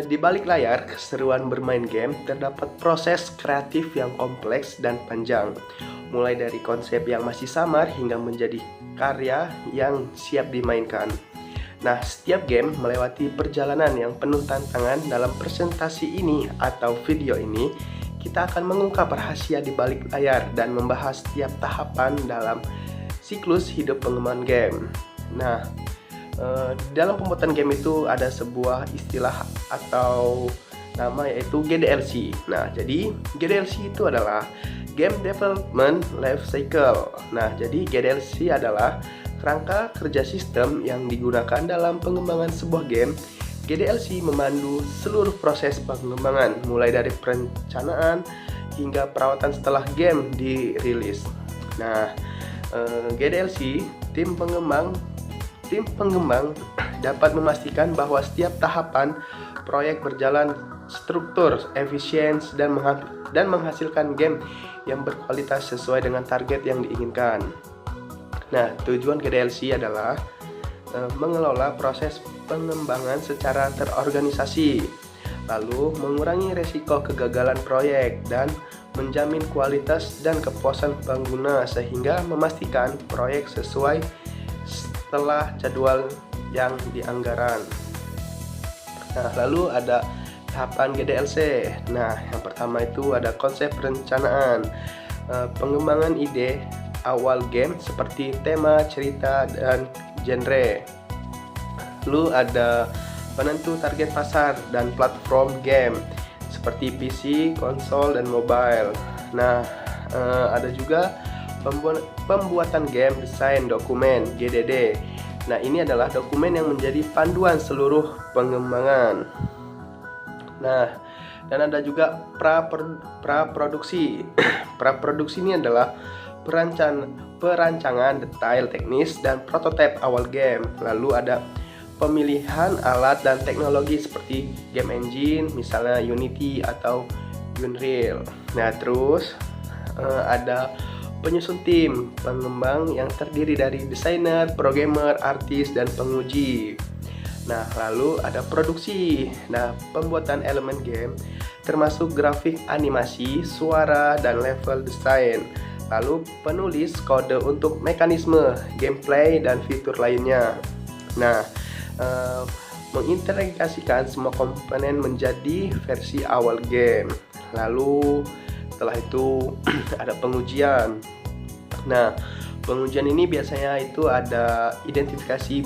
Di balik layar keseruan bermain game terdapat proses kreatif yang kompleks dan panjang, mulai dari konsep yang masih samar hingga menjadi karya yang siap dimainkan. Nah, setiap game melewati perjalanan yang penuh tantangan. Dalam presentasi ini atau video ini, kita akan mengungkap rahasia di balik layar dan membahas setiap tahapan dalam siklus hidup pengembangan game. Nah, dalam pembuatan game itu ada sebuah istilah atau nama, yaitu GDLC. Nah, jadi GDLC itu adalah Game Development Life Cycle. Nah, jadi GDLC adalah kerangka kerja sistem yang digunakan dalam pengembangan sebuah game. GDLC memandu seluruh proses pengembangan, mulai dari perencanaan hingga perawatan setelah game dirilis. Nah, GDLC, tim pengembang dapat memastikan bahwa setiap tahapan proyek berjalan struktur, efisien, dan menghasilkan game yang berkualitas sesuai dengan target yang diinginkan. Nah, tujuan GDLC adalah mengelola proses pengembangan secara terorganisasi, lalu mengurangi resiko kegagalan proyek, dan menjamin kualitas dan kepuasan pengguna sehingga memastikan proyek sesuai setelah jadwal yang dianggaran. Nah, lalu ada tahapan GDLC. Nah, yang pertama itu ada konsep perencanaan, pengembangan ide awal game seperti tema, cerita, dan genre. Lalu ada penentu target pasar dan platform game seperti PC, konsol, dan mobile. Nah, ada juga pembuatan game desain dokumen GDD. Nah, ini adalah dokumen yang menjadi panduan seluruh pengembangan. Nah, dan ada juga praproduksi. Praproduksi ini adalah perancangan detail teknis dan prototipe awal game. Lalu ada pemilihan alat dan teknologi seperti game engine, misalnya Unity atau Unreal. Nah, terus ada penyusun tim pengembang yang terdiri dari desainer, programmer, artis, dan penguji. Nah, lalu ada produksi. Nah, pembuatan elemen game termasuk grafik, animasi, suara, dan level desain. Lalu penulis kode untuk mekanisme, gameplay, dan fitur lainnya. Nah, mengintegrasikan semua komponen menjadi versi awal game. Lalu setelah itu ada pengujian. Nah, pengujian ini biasanya itu ada identifikasi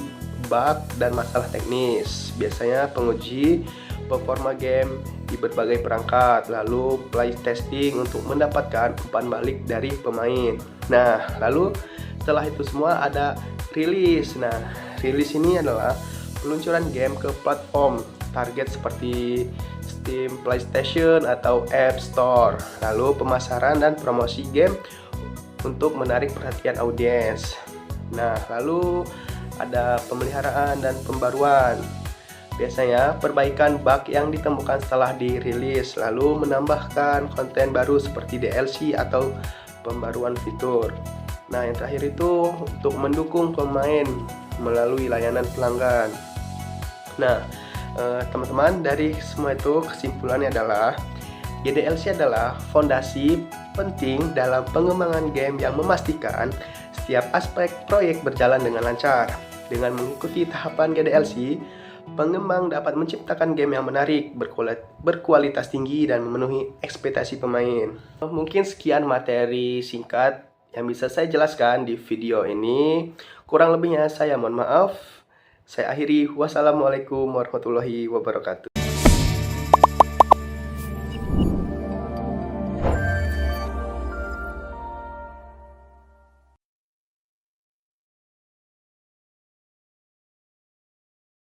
bug dan masalah teknis. Biasanya penguji performa game di berbagai perangkat, lalu play testing untuk mendapatkan umpan balik dari pemain. Nah, lalu setelah itu semua ada rilis. Nah, rilis ini adalah peluncuran game ke platform target seperti Steam, PlayStation, atau App Store. Lalu pemasaran dan promosi game untuk menarik perhatian audiens. Nah, lalu ada pemeliharaan dan pembaruan. Biasanya perbaikan bug yang ditemukan setelah dirilis, lalu menambahkan konten baru seperti DLC atau pembaruan fitur. Nah, yang terakhir itu untuk mendukung pemain melalui layanan pelanggan. Nah, teman-teman, dari semua itu kesimpulannya adalah GDLC adalah fondasi penting dalam pengembangan game yang memastikan setiap aspek proyek berjalan dengan lancar. Dengan mengikuti tahapan GDLC, pengembang dapat menciptakan game yang menarik, berkualitas tinggi, dan memenuhi ekspektasi pemain. Mungkin sekian materi singkat yang bisa saya jelaskan di video ini. Kurang lebihnya saya mohon maaf. Saya akhiri. Wassalamualaikum warahmatullahi wabarakatuh.